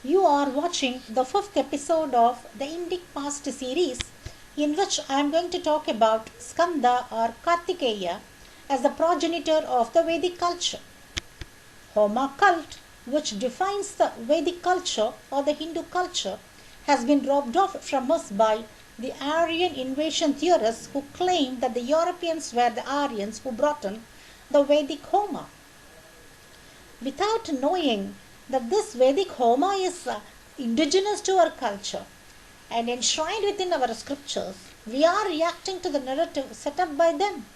You are watching the fifth episode of the Indic Past series, in which I am going to talk about Skanda or Kartikeya as the progenitor of the Vedic culture. Homa cult, which defines the Vedic culture or the Hindu culture, has been robbed off from us by the Aryan invasion theorists who claim that the Europeans were the Aryans who brought in the Vedic Homa. Without knowing that this Vedic Homa is indigenous to our culture and enshrined within our scriptures, we are reacting to the narrative set up by them.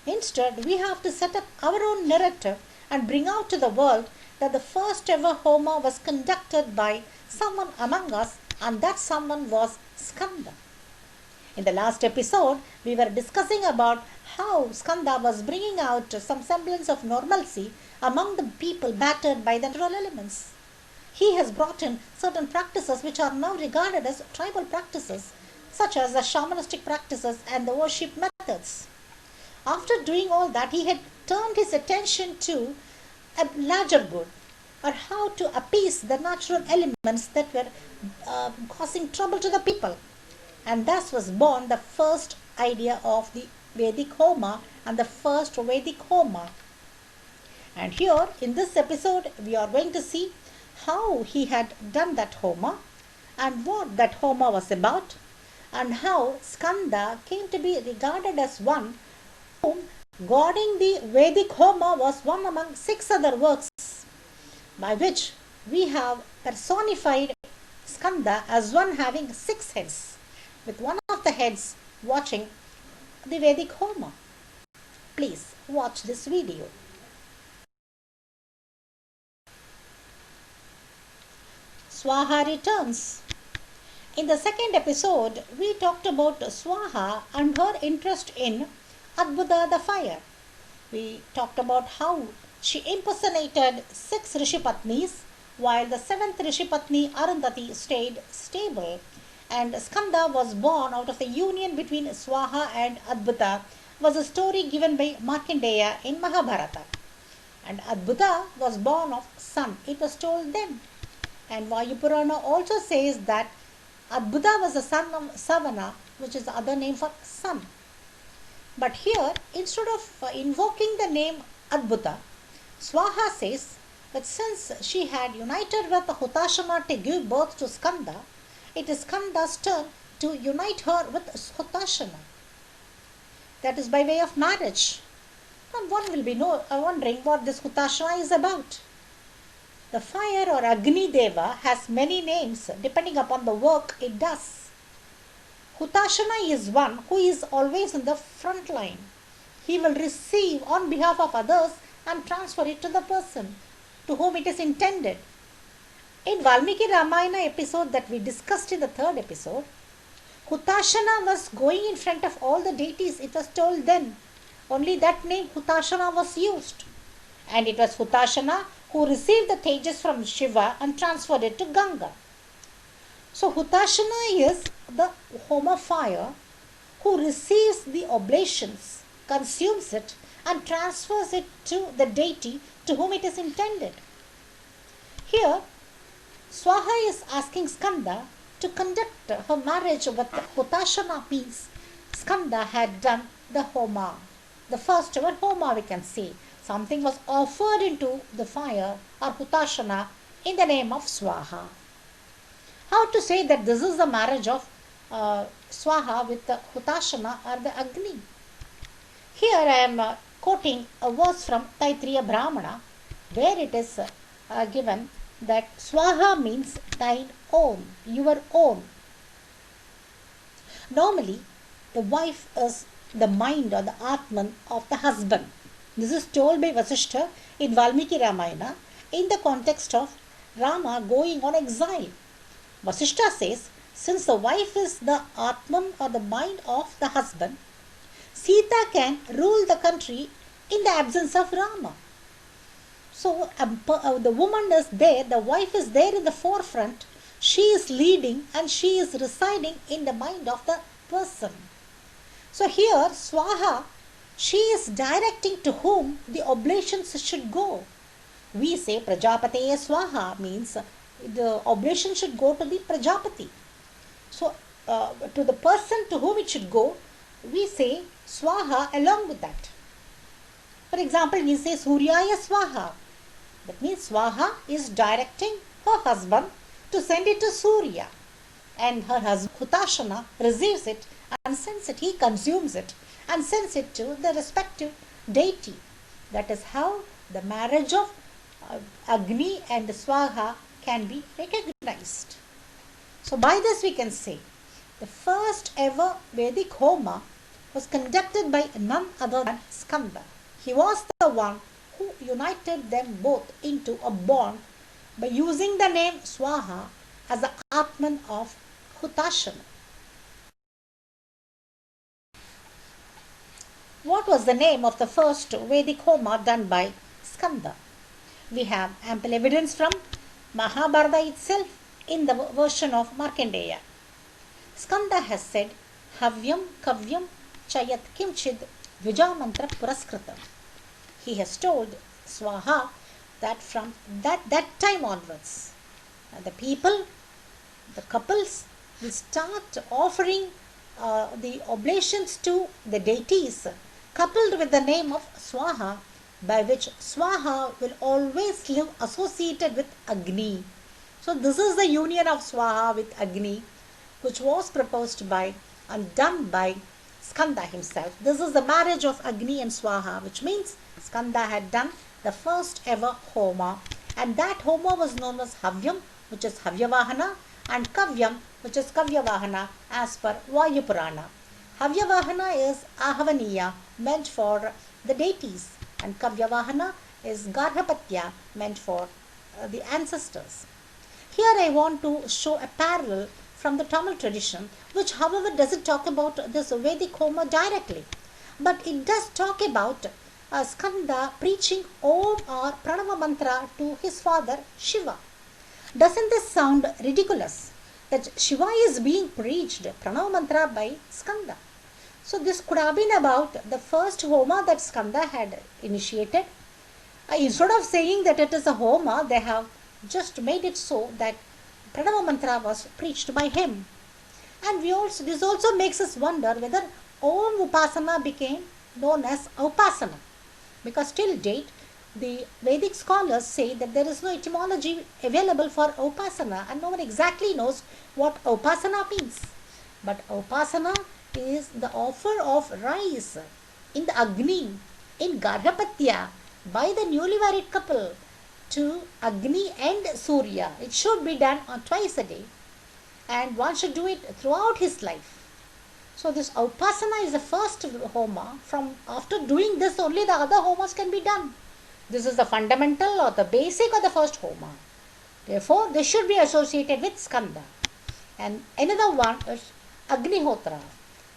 Instead, we have to set up our own narrative and bring out to the world that the first ever Homa was conducted by someone among us, and that someone was Skanda. In the last episode, we were discussing about how Skanda was bringing out some semblance of normalcy among the people battered by the natural elements. He has brought in certain practices which are now regarded as tribal practices, such as the shamanistic practices and the worship methods. After doing all that, he had turned his attention to a larger good, or how to appease the natural elements that were causing trouble to the people. And thus was born the first idea of the Vedic Homa and the first Vedic Homa. And here in this episode, we are going to see how he had done that Homa and what that Homa was about, and how Skanda came to be regarded as one whom guarding the Vedic Homa was one among 6 other works, by which we have personified Skanda as one having 6 heads, with one of the heads watching the Vedic Homa. Please watch this video. Swaha returns. In the second episode, we talked about Swaha and her interest in Adbhuta the fire. We talked about how she impersonated 6 Rishipatnis, while the 7th Rishipatni Arundhati stayed stable, and Skanda was born out of the union between Swaha and Adbhuta, was a story given by Markandeya in Mahabharata. And Adbhuta was born of sun, it was told then. And Vayupurana also says that Adbhuta was the son of Savana, which is the other name for sun. But here, instead of invoking the name Adbhuta, Swaha says that since she had united with Hutashana to give birth to Skanda, it is Skanda's turn to unite her with Hutashana. That is by way of marriage. And one will be wondering what this Hutashana is about. The fire or Agni Deva has many names depending upon the work it does. Hutashana is one who is always in the front line. He will receive on behalf of others and transfer it to the person to whom it is intended. In Valmiki Ramayana episode that we discussed in the 3rd episode, Hutashana was going in front of all the deities, it was told then. Only that name Hutashana was used. And it was Hutashana who received the Tejas from Shiva and transferred it to Ganga. So Hutashana is the Homa fire who receives the oblations, consumes it and transfers it to the deity to whom it is intended. Here, Swaha is asking Skanda to conduct her marriage with Hutashana, means Skanda had done the Homa. The first ever Homa, we can say. Something was offered into the fire or Hutashana in the name of Swaha. How to say that this is the marriage of Swaha with the Hutashana or the Agni? Here I am quoting a verse from Taittiriya Brahmana, where it is given that Swaha means thine own, your own. Normally, the wife is the mind or the Atman of the husband. This is told by Vasishtha in Valmiki Ramayana in the context of Rama going on exile. Vasishtha says, since the wife is the Atman or the mind of the husband, Sita can rule the country in the absence of Rama. So the woman is there, the wife is there in the forefront, she is leading and she is residing in the mind of the person. So here Swaha, she is directing to whom the oblations should go. We say Prajapate Swaha means the oblation should go to the Prajapati. So, to the person to whom it should go, we say Swaha along with that. For example, we say Suryaya Swaha. That means Swaha is directing her husband to send it to Surya. And her husband, Hutashana, receives it and sends it. He consumes it and sends it to the respective deity. That is how the marriage of Agni and Swaha can be recognized. So, by this we can say the first ever Vedic Homa was conducted by none other than Skanda. He was the one who united them both into a bond by using the name Swaha as the Atman of Hutashana. What was the name of the first Vedic Homa done by Skanda? We have ample evidence from Mahabharata itself in the version of Markandeya. Skanda has said, Havyam Kavyam Chayat Kimchid Vijamantra Puraskritam. He has told Swaha that from that time onwards, the people, the couples will start offering the oblations to the deities coupled with the name of Swaha, by which Swaha will always live associated with Agni. So this is the union of Swaha with Agni, which was proposed by and done by Skanda himself. This is the marriage of Agni and Swaha, which means Skanda had done the first ever Homa, and that Homa was known as Havyam, which is Havyavahana, and Kavyam, which is Kavyavahana, as per Vayu Purana. Havyavahana is Ahavaniya, meant for the deities, and Kavyavahana is Garhapatya, meant for the ancestors. Here I want to show a parallel from the Tamil tradition, which however doesn't talk about this Vedic Homa directly, but it does talk about Skanda preaching Om or Pranava Mantra to his father Shiva. Doesn't this sound ridiculous that Shiva is being preached Pranava Mantra by Skanda? So this could have been about the first Homa that Skanda had initiated. Instead of saying that it is a Homa, they have just made it so that Pranava Mantra was preached by him. And this also makes us wonder whether Om Upasana became known as Upasana, because till date the Vedic scholars say that there is no etymology available for Upasana and no one exactly knows what Upasana means. But Upasana is the offer of rice in the Agni, in Garhapatya, by the newly married couple to Agni and Surya. It should be done on twice a day, and one should do it throughout his life. So this Upasana is the first Homa. From after doing this only the other Homas can be done. This is the fundamental or the basic of the first Homa. Therefore, this should be associated with Skanda. And another one is Agnihotra.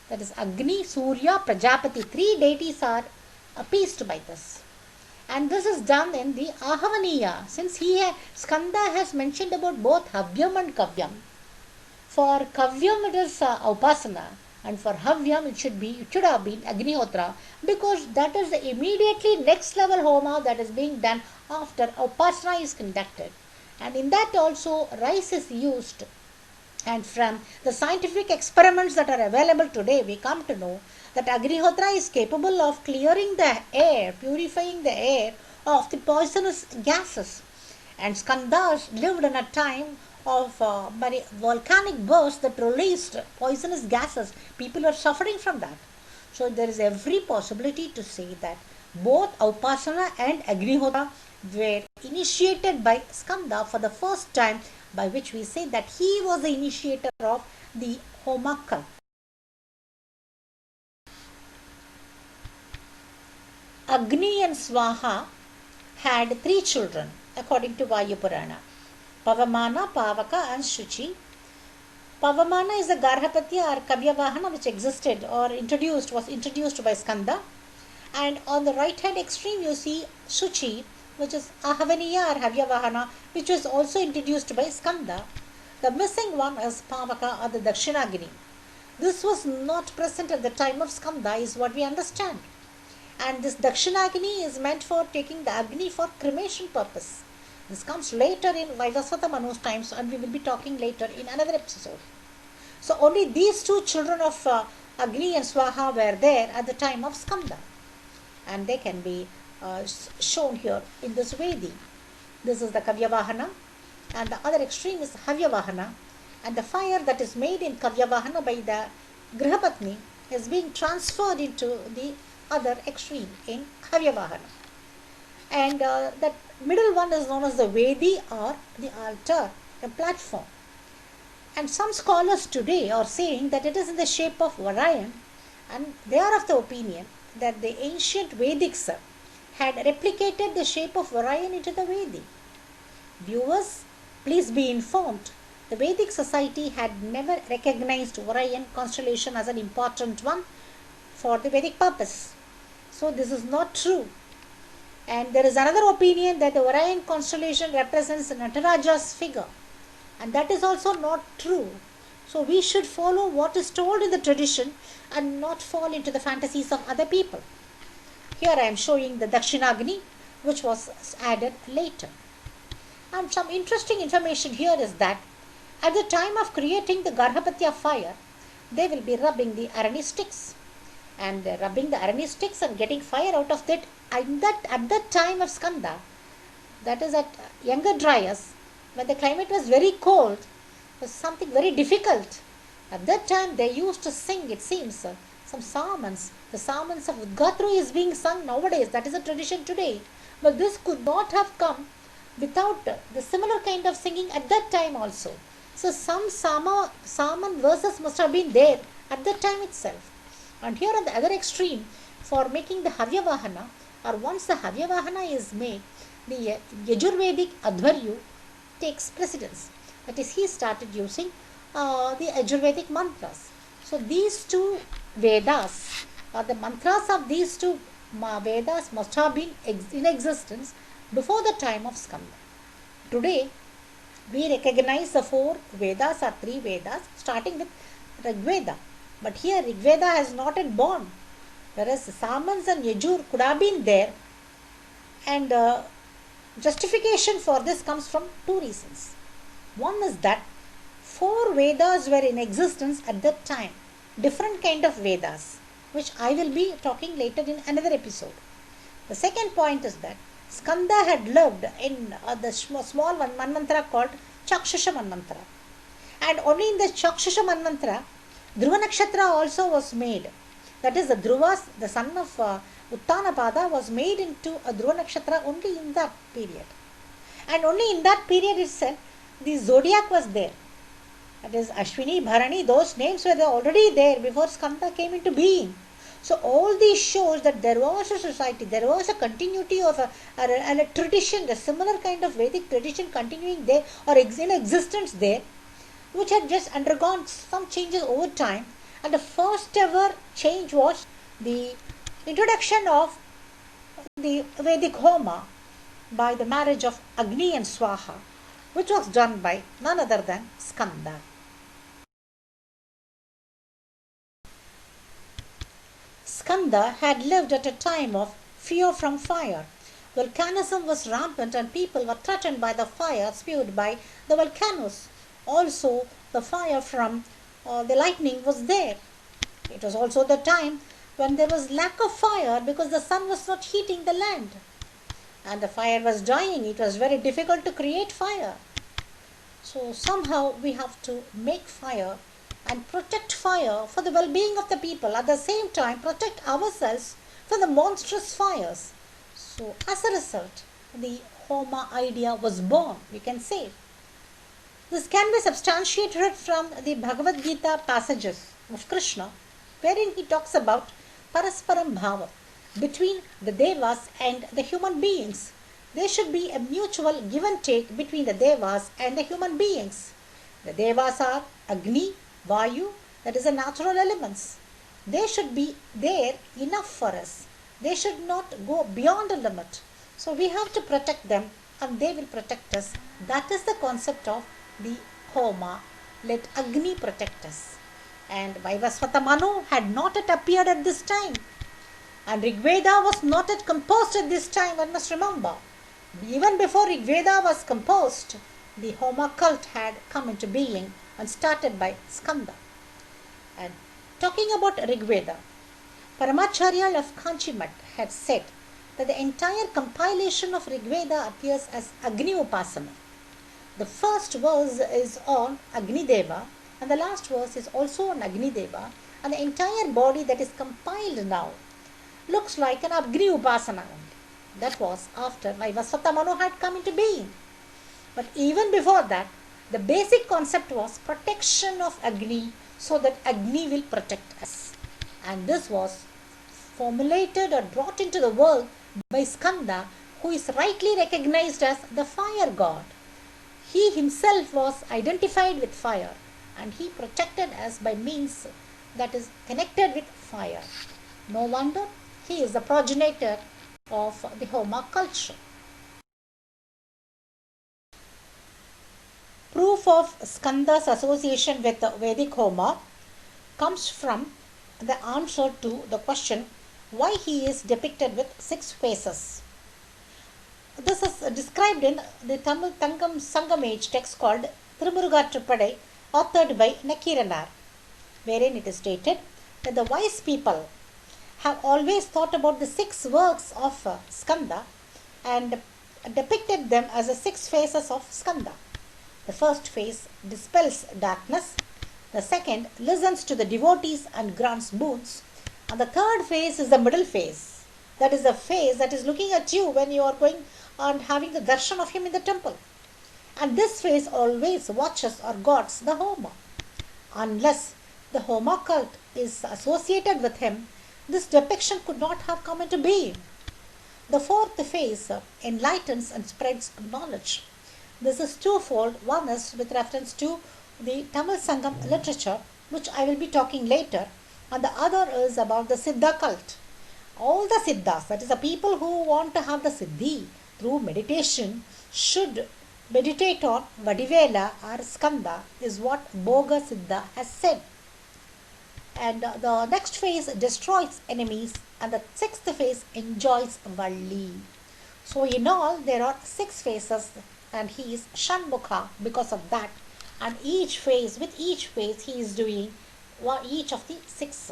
That is Agni, Surya, Prajapati. 3 deities are appeased by this. And this is done in the Ahavaniya. Since Skanda has mentioned about both Havyam and Kavyam. For Kavyam it is Upasana, and for Havyam it should have been Agnihotra, because that is the immediately next level Homa that is being done after Upasana is conducted. And in that also rice is used. And from the scientific experiments that are available today, we come to know that Agnihotra is capable of clearing the air, purifying the air of the poisonous gases. And Skandas lived in a time of volcanic bursts that released poisonous gases. People are suffering from that. So there is every possibility to say that both Upasana and Agnihotra were initiated by Skanda for the first time, by which we say that he was the initiator of the Homa cult. Agni and Swaha had 3 children according to Vayu Purana: Pavamana, Pavaka and Shuchi. Pavamana is the Garhapatya or Kavyavahana which was introduced by Skanda. And on the right hand extreme you see Shuchi, which is Ahavaniya or Havyavahana, which was also introduced by Skanda. The missing one is Pavaka or the Dakshinagini. This was not present at the time of Skanda is what we understand. And this Dakshinagini is meant for taking the Agni for cremation purpose. This comes later in Vaivasvata Manu's times, and we will be talking later in another episode. So only these two children of Agni and Swaha were there at the time of Skanda, and they can be shown here in this Vedi. This is the Kavyavahana, and the other extreme is Havyavahana, and the fire that is made in Kavyavahana by the Grihapatni is being transferred into the other extreme in Havyavahana. And that middle one is known as the Vedi, or the altar, a platform. And some scholars today are saying that it is in the shape of Varayan, and they are of the opinion that the ancient Vedics had replicated the shape of Varayan into the Vedi. Viewers, please be informed, the Vedic society had never recognized Varayan constellation as an important one for the Vedic purpose. So this is not true. And there is another opinion that the Varayan constellation represents Nataraja's figure, and that is also not true. So we should follow what is told in the tradition and not fall into the fantasies of other people. Here I am showing the Dakshinagni, which was added later. And some interesting information here is that at the time of creating the Garhapatya fire, they will be rubbing the Arani sticks. And rubbing the Arani sticks and getting fire out of that, at that time of Skanda, that is at younger Dryas, when the climate was very cold, was something very difficult. At that time they used to sing, it seems, some psalms. The psalms of Udgatru is being sung nowadays, that is a tradition today. But this could not have come without the similar kind of singing at that time also. So some psalm verses must have been there at that time itself. And here on the other extreme, for making the Havyavahana, or once the Havyavahana is made, the Yajurvedic Advaryu takes precedence. That is, he started using the Yajurvedic mantras. So these two Vedas, or the mantras of these two Vedas, must have been in existence before the time of Skanda. Today, we recognize the 4 Vedas or 3 Vedas, starting with Rigveda. But here Rigveda has not yet born, whereas Samans and Yajur could have been there. And justification for this comes from 2 reasons. One is that 4 Vedas were in existence at that time, different kind of Vedas, which I will be talking later in another episode. The second point is that Skanda had lived in the small Manvantara called Chakshusha Manvantara. And only in the Chakshusha Manvantara, Dhruva Nakshatra also was made. That is, the Dhruvas, the son of Uttanapada, was made into a Dhruva Nakshatra only in that period. And only in that period itself, the zodiac was there. That is, Ashwini, Bharani, those names were already there before Skanda came into being. So all these shows that there was a society, there was a continuity of a tradition, a similar kind of Vedic tradition continuing there or in existence there, which had just undergone some changes over time. And the first ever change was the introduction of the Vedic Homa by the marriage of Agni and Swaha, which was done by none other than Skanda. Skanda had lived at a time of fear from fire. Volcanism was rampant and people were threatened by the fire spewed by the volcanoes. Also, the fire from the lightning was there. It was also the time when there was lack of fire because the sun was not heating the land. And the fire was dying. It was very difficult to create fire. So somehow we have to make fire and protect fire for the well-being of the people. At the same time, protect ourselves from the monstrous fires. So as a result, the Homa idea was born, we can say. This can be substantiated from the Bhagavad Gita passages of Krishna, wherein he talks about Parasparam Bhava between the Devas and the human beings. There should be a mutual give and take between the Devas and the human beings. The Devas are Agni, Vayu, that is the natural elements. They should be there enough for us. They should not go beyond a limit. So we have to protect them and they will protect us. That is the concept of the Homa. Let Agni protect us. And Vaivasvata Manu had not yet appeared at this time. And Rigveda was not yet composed at this time, one must remember. Even before Rig Veda was composed, the Homa cult had come into being and started by Skanda. And talking about Rig Veda, Paramacharya of Kanchimat had said that the entire compilation of Rig Veda appears as Agni Upasana. The first verse is on Agni Deva and the last verse is also on Agni Deva, and the entire body that is compiled now looks like an Agni Upasana only. That was after Vaivasvata Manu had come into being. But even before that, the basic concept was protection of Agni so that Agni will protect us. And this was formulated or brought into the world by Skanda, who is rightly recognized as the fire god. He himself was identified with fire and he protected us by means that is connected with fire. No wonder he is the progenitor of the Homa culture. Proof of Skanda's association with the Vedic Homa comes from the answer to the question why he is depicted with 6 faces. This is described in the Tamil Sangamage text called Tirumuruga Trippadai, authored by Nakiranar, wherein it is stated that the wise people have always thought about the 6 works of Skanda and depicted them as the 6 phases of Skanda. The first phase dispels darkness, the second listens to the devotees and grants boons, and the third phase is the middle phase. That is the phase that is looking at you when you are going and having the darshan of him in the temple. And this phase always watches or guards the Homa. Unless the Homa cult is associated with him, this depiction could not have come into being. The fourth phase enlightens and spreads knowledge. This is twofold. One is with reference to the Tamil Sangam literature, which I will be talking later, and the other is about the Siddha cult. All the Siddhas, that is the people who want to have the Siddhi through meditation, should meditate on Vadivela or Skanda, is what Bhoga Siddha has said. And the next phase destroys enemies, and the 6th phase enjoys Valli. So in all there are 6 phases, and he is Shanmukha because of that. And with each phase he is doing each of the 6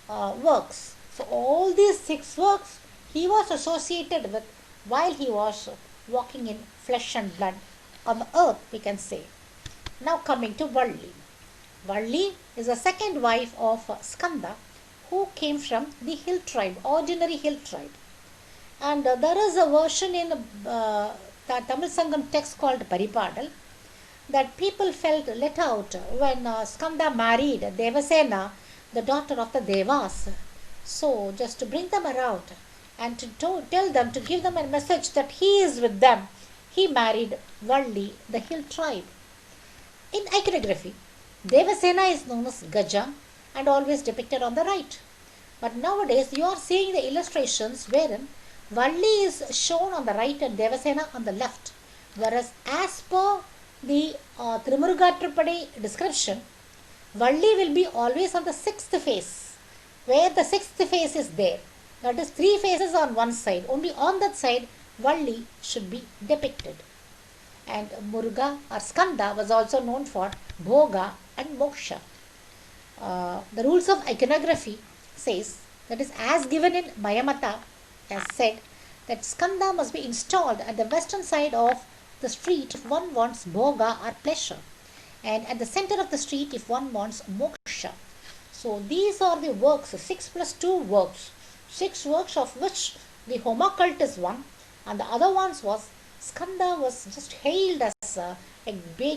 works. So all these 6 works he was associated with while he was walking in flesh and blood on the earth, we can say. Now coming to Valli. Valli is the second wife of Skanda, who came from the hill tribe, ordinary hill tribe. And there is a version in the Tamil Sangam text called Paripadal that people felt let out when Skanda married Devasena, the daughter of the Devas. So just to bring them around and to tell them, to give them a message that he is with them, he married Valli, the hill tribe. In iconography, Devasena is known as Gaja and always depicted on the right. But nowadays you are seeing the illustrations wherein Valli is shown on the right and Devasena on the left. Whereas as per the Tirumuruga Trippadai description, Valli will be always on the 6th phase, where the 6th phase is there. That is 3 phases on one side. Only on that side Valli should be depicted. And Muruga or Skanda was also known for Bhoga and Moksha. The rules of iconography says, that is as given in Mayamata, as said, that Skanda must be installed at the western side of the street if one wants Bhoga or pleasure, and at the center of the street if one wants Moksha. So these are the works, 6 plus 2 works. 6 works of which the Homa cult is one, and the other ones was Skanda was just hailed as a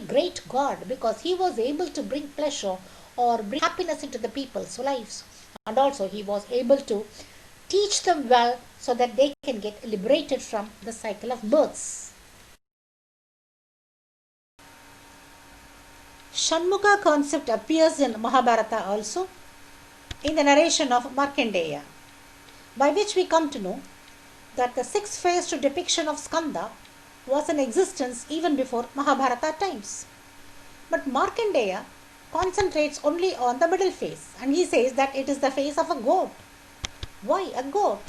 great god because he was able to bring pleasure or bring happiness into the people's lives, and also he was able to teach them well so that they can get liberated from the cycle of births. Shanmukha concept appears in Mahabharata also in the narration of Markandeya, by which we come to know that the 6-phased depiction of Skanda was in existence even before Mahabharata times. But Markandeya concentrates only on the middle phase, and he says that it is the face of a goat. Why a goat?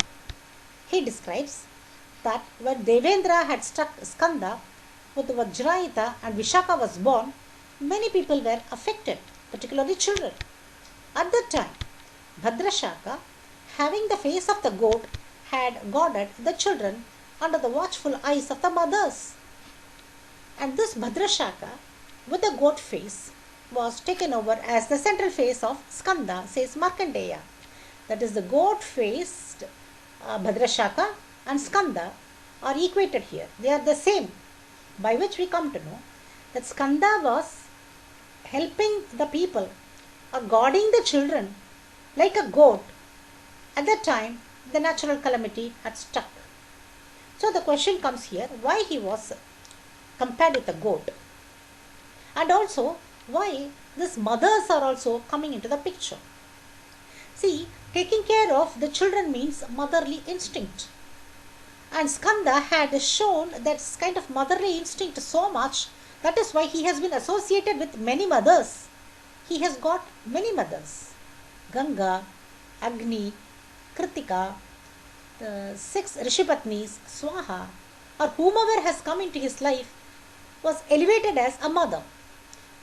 He describes that when Devendra had struck Skanda with Vajrayita and Vishaka was born, many people were affected, particularly children. At that time, Bhadrashaka, having the face of the goat, had guarded the children under the watchful eyes of the mothers. And this Bhadrashaka, with the goat face, was taken over as the central face of Skanda, says Markandeya. That is, the goat faced Bhadrashaka and Skanda are equated here. They are the same, by which we come to know that Skanda was helping the people or guarding the children like a goat. At that time, the natural calamity had struck. So the question comes here, why he was compared with a goat? And also, why these mothers are also coming into the picture? See, taking care of the children means motherly instinct. And Skanda had shown that kind of motherly instinct so much, that is why he has been associated with many mothers. He has got many mothers. Ganga, Agni, Kritika, the 6 Rishipatnis, Swaha, or whomever has come into his life was elevated as a mother.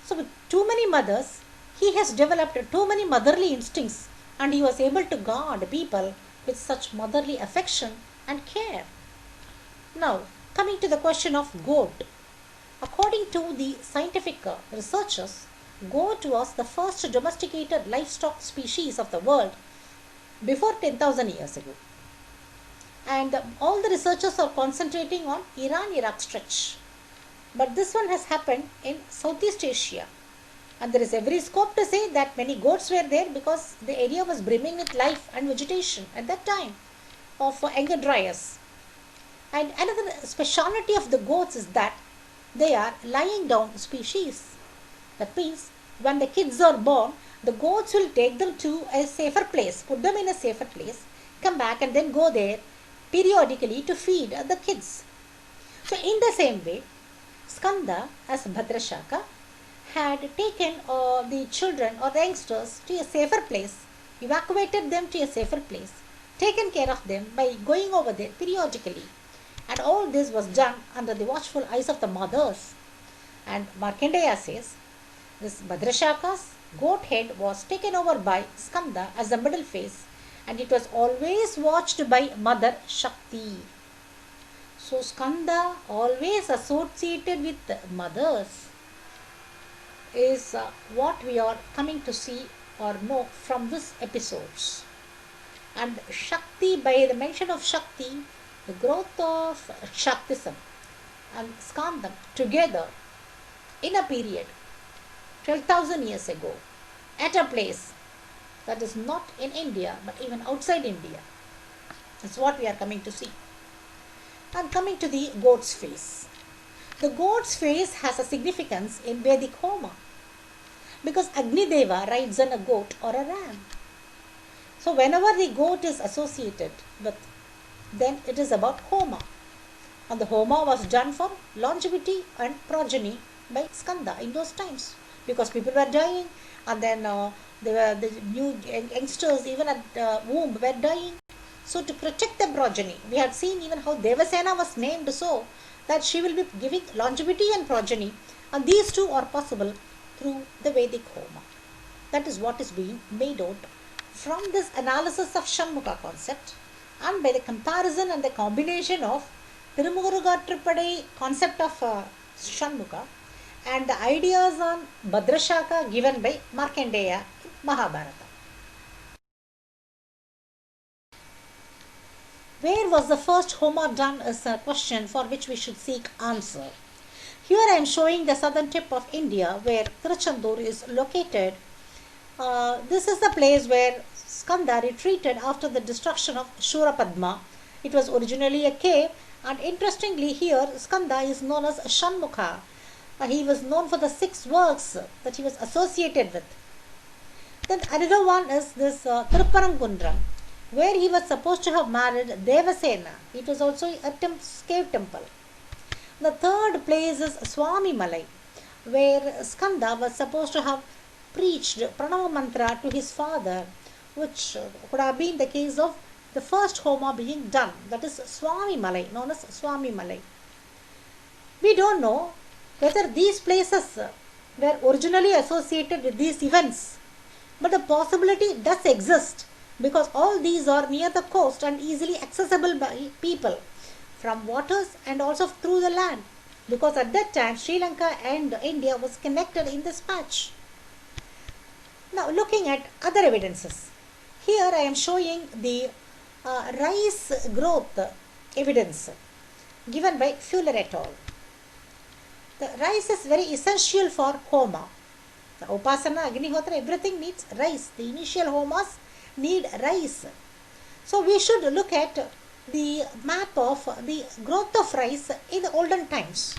So with too many mothers, he has developed too many motherly instincts, and he was able to guard people with such motherly affection and care. Now, coming to the question of goat. According to the scientific researchers, goat was the first domesticated livestock species of the world before 10,000 years ago. And all the researchers are concentrating on Iran-Iraq stretch. But this one has happened in Southeast Asia. And there is every scope to say that many goats were there because the area was brimming with life and vegetation at that time of Younger Dryas. And another speciality of the goats is that they are lying down species. That means when the kids are born, the goats will take them to a safer place, put them in a safer place, come back and then go there periodically to feed the kids. So in the same way, Skanda as Bhadrashaka had taken the children or the youngsters to a safer place, evacuated them to a safer place, taken care of them by going over there periodically. And all this was done under the watchful eyes of the mothers. And Markandeya says, this Bhadrashaka's goat head was taken over by Skanda as the middle face, and it was always watched by Mother Shakti. So Skanda, always associated with mothers, is what we are coming to see or know from these episodes. And Shakti, by the mention of Shakti, the growth of Shaktism and Skandam together in a period 12,000 years ago at a place that is not in India but even outside India. That's what we are coming to see. And coming to the goat's face. The goat's face has a significance in Vedic Homa because Agni Deva rides on a goat or a ram. So whenever the goat is associated with, then it is about Homa. And the Homa was done for longevity and progeny by Skanda in those times because people were dying, and then the new youngsters even at womb were dying. So to protect the progeny, we had seen even how Devasena was named so that she will be giving longevity and progeny, and these two are possible through the Vedic Homa. That is what is being made out from this analysis of Shanmukha concept, and by the comparison and the combination of Tirumurugatrupadai concept of Shanmukha and the ideas on Bhadrashaka given by Markandeya in Mahabharata. Where was the first Homa done is a question for which we should seek answer. Here I am showing the southern tip of India where Tiruchendur is located. This is the place where Skanda retreated after the destruction of Shurapadma. It was originally a cave, and interestingly here Skanda is known as Shanmukha. He was known for the 6 works that he was associated with. Then another one is this Tiruparangundram, where he was supposed to have married Devasena. It was also a cave temple. The third place is Swami Malai, where Skanda was supposed to have preached Pranava Mantra to his father, which could have been the case of the first Homa being done, that is Swami Malai, known as Swami Malai. We don't know whether these places were originally associated with these events, but the possibility does exist because all these are near the coast and easily accessible by people from waters and also through the land, because at that time Sri Lanka and India was connected in this patch. Now looking at other evidences, here I am showing the rice growth evidence given by Fuller et al. The rice is very essential for Homa. The Upasana, Agnihotra, everything needs rice. The initial Homas need rice. So we should look at the map of the growth of rice in the olden times.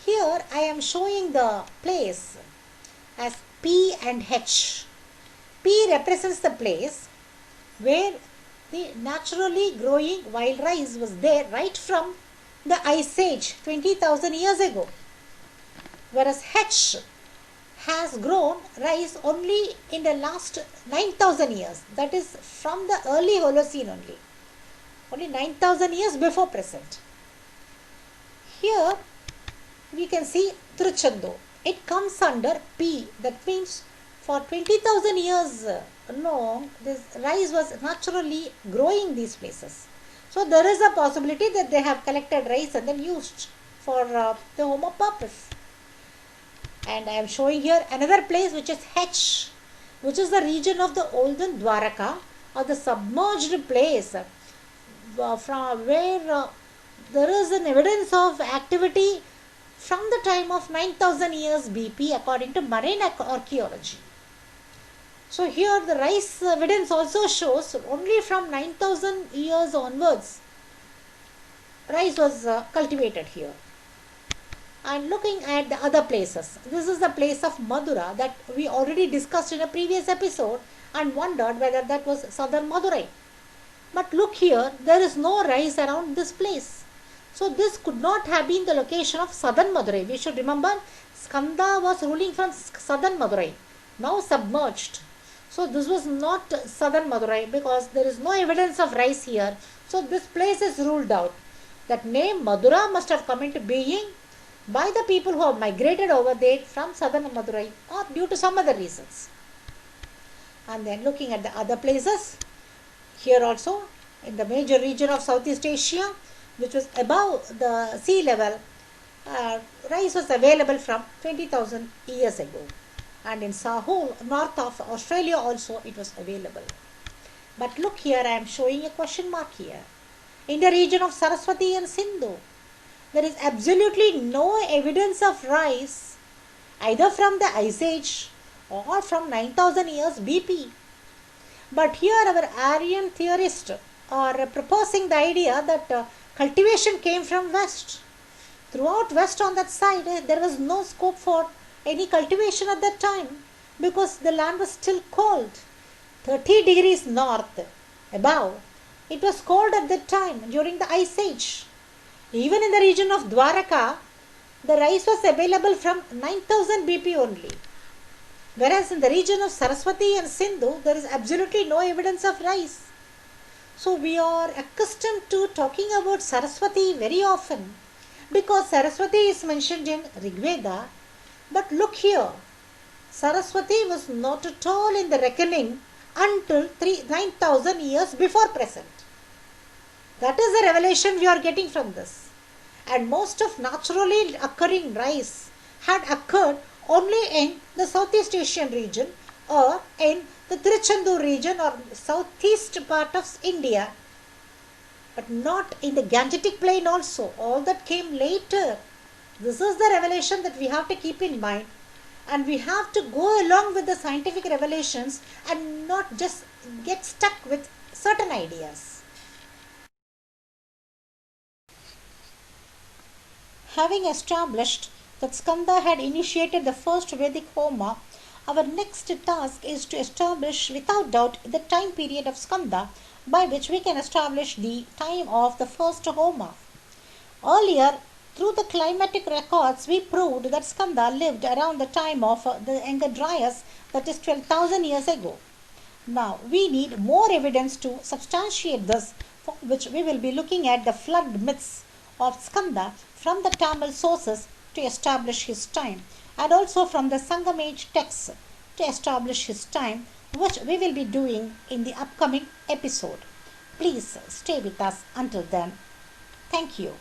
Here I am showing the place as P and H. P represents the place where the naturally growing wild rice was there right from the Ice Age 20,000 years ago. Whereas H has grown rice only in the last 9,000 years. That is from the early Holocene only. Only 9,000 years before present. Here we can see Tiruchendur. It comes under P. That means for 20,000 years long, this rice was naturally growing these places. So there is a possibility that they have collected rice and then used for the Homa purpose. And I am showing here another place which is H, which is the region of the olden Dwaraka, or the submerged place from where there is an evidence of activity from the time of 9,000 years BP according to marine archaeology. So here the rice evidence also shows only from 9,000 years onwards rice was cultivated here. And looking at the other places, this is the place of Madura that we already discussed in a previous episode and wondered whether that was southern Madurai. But look here, there is no rice around this place. So this could not have been the location of southern Madurai. We should remember Skanda was ruling from southern Madurai, now submerged. So this was not southern Madurai because there is no evidence of rice here. So this place is ruled out. That name Madura must have come into being by the people who have migrated over there from southern Madurai or due to some other reasons. And then looking at the other places, here also in the major region of Southeast Asia, which was above the sea level, rice was available from 20,000 years ago. And in Sahul, north of Australia also it was available. But look here, I am showing a question mark here. In the region of Saraswati and Sindhu, there is absolutely no evidence of rice either from the Ice Age or from 9,000 years BP. But here our Aryan theorists are proposing the idea that cultivation came from west. Throughout west on that side, there was no scope for any cultivation at that time because the land was still cold. 30 degrees north above, it was cold at that time during the Ice Age. Even in the region of Dwaraka, the rice was available from 9,000 BP only. Whereas in the region of Saraswati and Sindhu, there is absolutely no evidence of rice. So we are accustomed to talking about Saraswati very often because Saraswati is mentioned in Rigveda. But look here, Saraswati was not at all in the reckoning until 9,000 years before present. That is the revelation we are getting from this. And most of naturally occurring rice had occurred only in the Southeast Asian region or in the Tiruchendur region or southeast part of India, but not in the Gangetic plain also. All that came later. This is the revelation that we have to keep in mind, and we have to go along with the scientific revelations and not just get stuck with certain ideas. Having established that Skanda had initiated the first Vedic Homa, our next task is to establish without doubt the time period of Skanda by which we can establish the time of the first Homa. Earlier, through the climatic records, we proved that Skanda lived around the time of the Younger Dryas, that is 12,000 years ago. Now, we need more evidence to substantiate this, for which we will be looking at the flood myths of Skanda from the Tamil sources to establish his time, and also from the Sangam age texts to establish his time, which we will be doing in the upcoming episode. Please stay with us until then. Thank you.